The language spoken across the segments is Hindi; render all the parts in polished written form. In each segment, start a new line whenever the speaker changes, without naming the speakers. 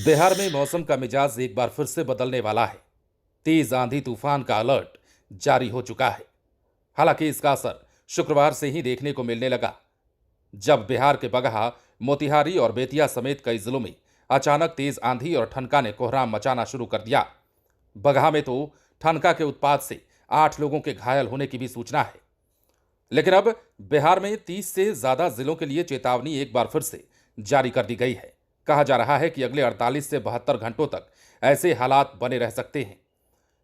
बिहार में मौसम का मिजाज एक बार फिर से बदलने वाला है। तेज आंधी तूफान का अलर्ट जारी हो चुका है। हालांकि इसका असर शुक्रवार से ही देखने को मिलने लगा, जब बिहार के बगहा, मोतिहारी और बेतिया समेत कई जिलों में अचानक तेज आंधी और ठनका ने कोहराम मचाना शुरू कर दिया। बगहा में तो ठनका के उत्पात से 8 लोगों के घायल होने की भी सूचना है। लेकिन अब बिहार में 30 से ज्यादा जिलों के लिए चेतावनी एक बार फिर से जारी कर दी गई है। कहा जा रहा है कि अगले 48 से 72 घंटों तक ऐसे हालात बने रह सकते हैं।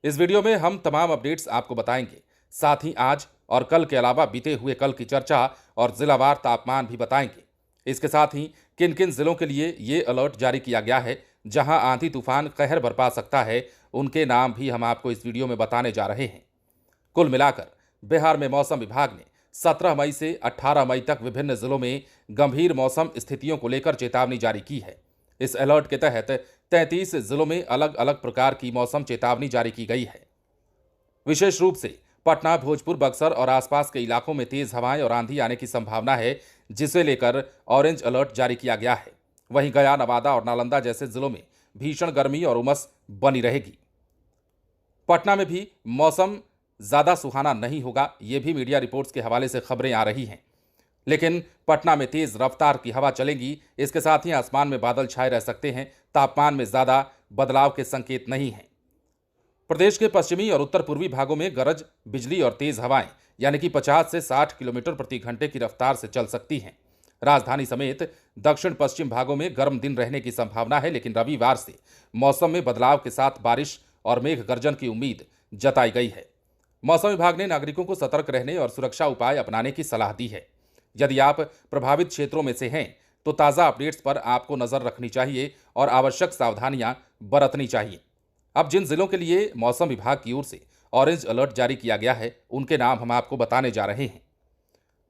इस वीडियो में हम तमाम अपडेट्स आपको बताएंगे। साथ ही आज और कल के अलावा बीते हुए कल की चर्चा और जिलावार तापमान भी बताएंगे। इसके साथ ही किन किन जिलों के लिए ये अलर्ट जारी किया गया है, जहां आंधी तूफान कहर बरपा सकता है, उनके नाम भी हम आपको इस वीडियो में बताने जा रहे हैं। कुल मिलाकर बिहार में मौसम विभाग ने 17 मई से 18 मई तक विभिन्न जिलों में गंभीर मौसम स्थितियों को लेकर चेतावनी जारी की है। इस अलर्ट के तहत 33 जिलों में अलग अलग प्रकार की मौसम चेतावनी जारी की गई है। विशेष रूप से पटना, भोजपुर, बक्सर और आसपास के इलाकों में तेज हवाएं और आंधी आने की संभावना है, जिसे लेकर ऑरेंज अलर्ट जारी किया गया है। वहीं गया, नवादा और नालंदा जैसे जिलों में भीषण गर्मी और उमस बनी रहेगी। पटना में भी मौसम ज्यादा सुहाना नहीं होगा, ये भी मीडिया रिपोर्ट्स के हवाले से खबरें आ रही हैं। लेकिन पटना में तेज रफ्तार की हवा चलेगी। इसके साथ ही आसमान में बादल छाए रह सकते हैं। तापमान में ज्यादा बदलाव के संकेत नहीं हैं। प्रदेश के पश्चिमी और उत्तर पूर्वी भागों में गरज बिजली और तेज हवाएं यानी कि 50 से 60 किलोमीटर प्रति घंटे की रफ्तार से चल सकती हैं। राजधानी समेत दक्षिण पश्चिम भागों में गर्म दिन रहने की संभावना है, लेकिन रविवार से मौसम में बदलाव के साथ बारिश और मेघ गर्जन की उम्मीद जताई गई है। मौसम विभाग ने नागरिकों को सतर्क रहने और सुरक्षा उपाय अपनाने की सलाह दी है। यदि आप प्रभावित क्षेत्रों में से हैं तो ताज़ा अपडेट्स पर आपको नजर रखनी चाहिए और आवश्यक सावधानियां बरतनी चाहिए। अब जिन जिलों के लिए मौसम विभाग की ओर से ऑरेंज अलर्ट जारी किया गया है, उनके नाम हम आपको बताने जा रहे हैं।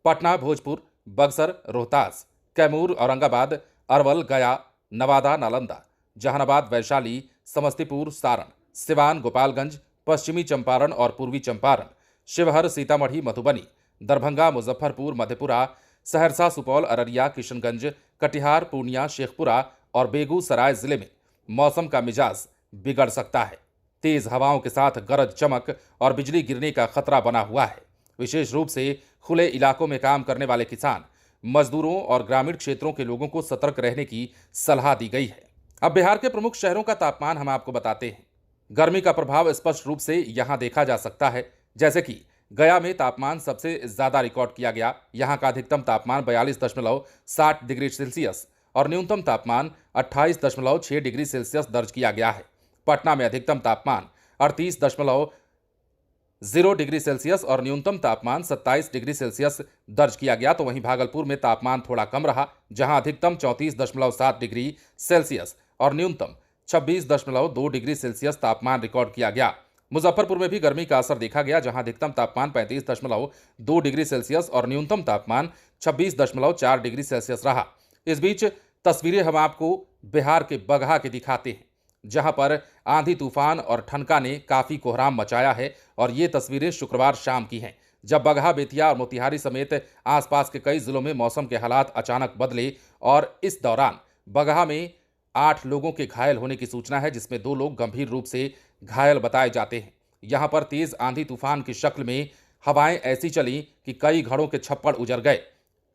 पटना, भोजपुर, बक्सर, रोहतास, कैमूर, औरंगाबाद, अरवल, गया, नवादा, नालंदा, जहानाबाद, वैशाली, समस्तीपुर, सारण, सिवान, गोपालगंज, पश्चिमी चंपारण और पूर्वी चंपारण, शिवहर, सीतामढ़ी, मधुबनी, दरभंगा, मुजफ्फरपुर, मधेपुरा, सहरसा, सुपौल, अररिया, किशनगंज, कटिहार, पूर्णिया, शेखपुरा और बेगूसराय जिले में मौसम का मिजाज बिगड़ सकता है। तेज हवाओं के साथ गरज, चमक और बिजली गिरने का खतरा बना हुआ है। विशेष रूप से खुले इलाकों में काम करने वाले किसान, मजदूरों और ग्रामीण क्षेत्रों के लोगों को सतर्क रहने की सलाह दी गई है। अब बिहार के प्रमुख शहरों का तापमान हम आपको बताते हैं। गर्मी का प्रभाव स्पष्ट रूप से यहां देखा जा सकता है। जैसे कि गया में तापमान सबसे ज्यादा रिकॉर्ड किया गया। यहां का अधिकतम तापमान 42.7 डिग्री सेल्सियस और न्यूनतम तापमान 28.6 डिग्री सेल्सियस दर्ज किया गया है। पटना में अधिकतम तापमान 38.0 डिग्री सेल्सियस और न्यूनतम तापमान 27 डिग्री सेल्सियस दर्ज किया गया। तो वहीं भागलपुर में तापमान थोड़ा कम रहा, जहां अधिकतम 34.7 डिग्री सेल्सियस और न्यूनतम 26.2 डिग्री सेल्सियस तापमान रिकॉर्ड किया गया। मुजफ्फरपुर में भी गर्मी का असर देखा गया, जहां अधिकतम तापमान 35.2 डिग्री सेल्सियस और न्यूनतम तापमान 26.4 डिग्री सेल्सियस रहा। इस बीच तस्वीरें हम आपको बिहार के बगहा के दिखाते हैं, जहां पर आंधी तूफान और ठनका ने काफी कोहराम मचाया है। और ये तस्वीरें शुक्रवार शाम की हैं, जब बगहा, बेतिया और मोतिहारी समेत आसपास के कई जिलों में मौसम के हालात अचानक बदले और इस दौरान बगहा में 8 लोगों के घायल होने की सूचना है, जिसमें 2 लोग गंभीर रूप से घायल बताए जाते हैं। यहां पर तेज आंधी तूफान की शक्ल में हवाएं ऐसी चली कि कई घरों के छप्पड़ उजड़ गए,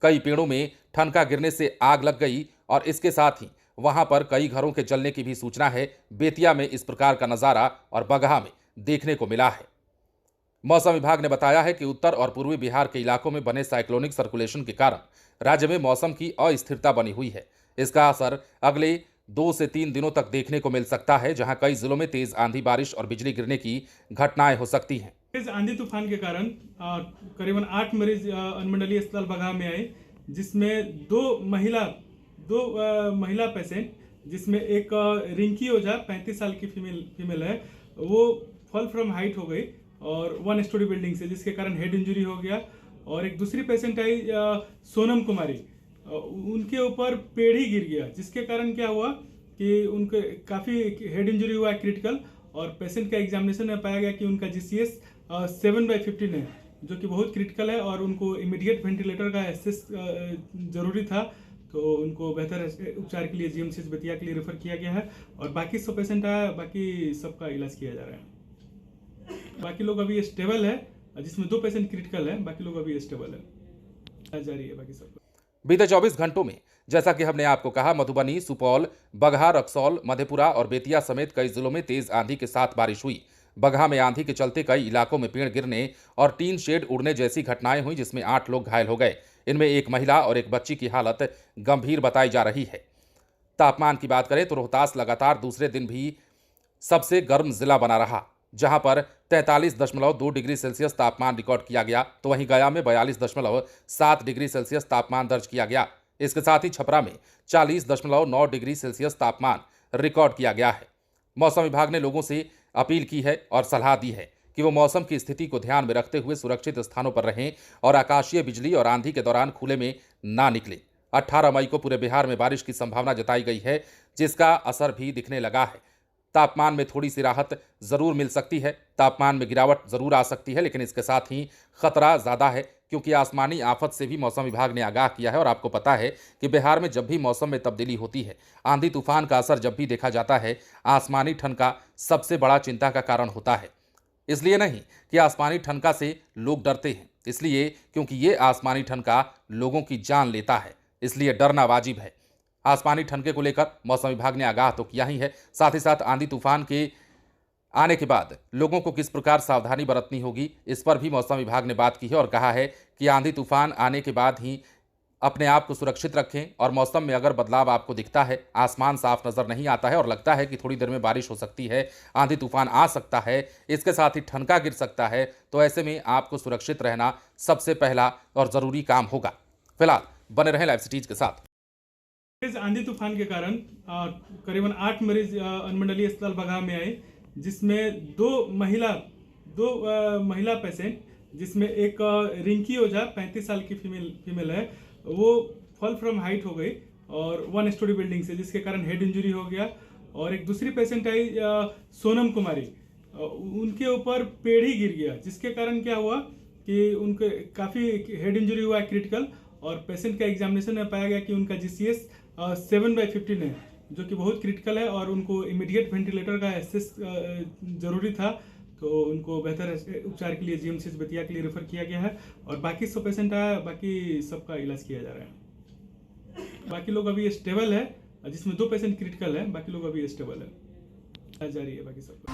कई पेड़ों में ठनका गिरने से आग लग गई और इसके साथ ही वहां पर कई घरों के जलने की भी सूचना है। बेतिया में इस प्रकार का नजारा और बगहा में देखने को मिला है। मौसम विभाग ने बताया है कि उत्तर और पूर्वी बिहार के इलाकों में बने साइक्लोनिक सर्कुलेशन के कारण राज्य में मौसम की अस्थिरता बनी हुई है। इसका असर अगले 2 से 3 दिनों तक देखने को मिल सकता है, जहां कई जिलों में तेज आंधी, बारिश और बिजली गिरने की घटनाएं हो सकती हैं।
तेज आंधी तूफान के कारण करीबन 8 मरीज अनुमंडलीय अस्पताल बगहा में आए, जिसमें दो महिला पेशेंट, जिसमें एक रिंकी ओझा 35 साल की फीमेल है, वो फॉल फ्रॉम हाइट हो गई और 1 स्टोरी बिल्डिंग से, जिसके कारण हेड इंजरी हो गया। और एक दूसरी पेशेंट आई सोनम कुमारी, उनके ऊपर पेड़ ही गिर गया, जिसके कारण क्या हुआ कि उनके काफ़ी हेड इंजरी हुआ क्रिटिकल। और पेशेंट का एग्जामिनेशन में पाया गया कि उनका GCS 7/15 है, जो कि बहुत क्रिटिकल है और उनको इमीडिएट वेंटिलेटर का एक्सेस जरूरी था। तो उनको बेहतर उपचार के लिए जीएमसीएच बेतिया के लिए रेफर किया गया है और बाकी सब पेशेंट आया, बाकी सबका इलाज किया जा रहा है। बाकी लोग अभी स्टेबल है, जिसमें 2 पेशेंट क्रिटिकल है, बाकी लोग अभी स्टेबल है, इलाज जारी है बाकी सब।
बीते 24 घंटों में जैसा कि हमने आपको कहा, मधुबनी, सुपौल, बगहा, रक्सौल, मधेपुरा और बेतिया समेत कई जिलों में तेज आंधी के साथ बारिश हुई। बगहा में आंधी के चलते कई इलाकों में पेड़ गिरने और टीन शेड उड़ने जैसी घटनाएं हुई, जिसमें 8 लोग घायल हो गए। इनमें एक महिला और एक बच्ची की हालत गंभीर बताई जा रही है। तापमान की बात करें तो रोहतास लगातार दूसरे दिन भी सबसे गर्म जिला बना रहा, जहां पर 43.2 डिग्री सेल्सियस तापमान रिकॉर्ड किया गया, तो वहीं गया में 42.7 डिग्री सेल्सियस तापमान दर्ज किया गया। इसके साथ ही छपरा में 40.9 डिग्री सेल्सियस तापमान रिकॉर्ड किया गया है। मौसम विभाग ने लोगों से अपील की है और सलाह दी है कि वो मौसम की स्थिति को ध्यान में रखते हुए सुरक्षित स्थानों पर रहें और आकाशीय बिजली और आंधी के दौरान खुले में ना निकलें। 18 मई को पूरे बिहार में बारिश की संभावना जताई गई है, जिसका असर भी दिखने लगा है। तापमान में थोड़ी सी राहत जरूर मिल सकती है, तापमान में गिरावट जरूर आ सकती है, लेकिन इसके साथ ही खतरा ज़्यादा है, क्योंकि आसमानी आफत से भी मौसम विभाग ने आगाह किया है। और आपको पता है कि बिहार में जब भी मौसम में तब्दीली होती है, आंधी तूफान का असर जब भी देखा जाता है, आसमानी ठनका सबसे बड़ा चिंता का कारण होता है। इसलिए नहीं कि आसमानी ठनका से लोग डरते हैं, इसलिए क्योंकि ये आसमानी ठनका लोगों की जान लेता है, इसलिए डरना वाजिब है। आसमानी ठनके को लेकर मौसम विभाग ने आगाह तो किया ही है, साथ ही साथ आंधी तूफान के आने के बाद लोगों को किस प्रकार सावधानी बरतनी होगी, इस पर भी मौसम विभाग ने बात की है और कहा है कि आंधी तूफान आने के बाद ही अपने आप को सुरक्षित रखें। और मौसम में अगर बदलाव आपको दिखता है, आसमान साफ नजर नहीं आता है और लगता है कि थोड़ी देर में बारिश हो सकती है, आंधी तूफान आ सकता है, इसके साथ ही ठनका गिर सकता है, तो ऐसे में आपको सुरक्षित रहना सबसे पहला और ज़रूरी काम होगा। फिलहाल बने रहें लाइव सिटीज के साथ।
इस आंधी तूफान के कारण करीबन 8 मरीज अनुमंडलीय अस्पताल बगहा में आए, जिसमें दो महिला पेशेंट, जिसमें एक रिंकी ओझा 35 साल की फीमेल है, वो फॉल फ्रॉम हाइट हो गई और 1 स्टोरी बिल्डिंग से, जिसके कारण हेड इंजरी हो गया। और एक दूसरी पेशेंट आई सोनम कुमारी, उनके ऊपर पेड़ ही गिर गया, जिसके कारण क्या हुआ कि उनके काफ़ी हेड इंजरी हुआ क्रिटिकल। और पेशेंट का एग्जामिनेशन में पाया गया कि उनका GCS 7/15 है, जो कि बहुत क्रिटिकल है और उनको इमीडिएट वेंटिलेटर का एक्सेस जरूरी था, तो उनको बेहतर उपचार के लिए जीएमसीएच बेतिया के लिए रेफर किया गया है और बाकी सब पेशेंट आया, बाकी सबका इलाज किया जा रहा है। बाकी लोग अभी स्टेबल है, जिसमें 2 पेशेंट क्रिटिकल है, बाकी लोग अभी स्टेबल है, इलाज जारी है बाकी सबका।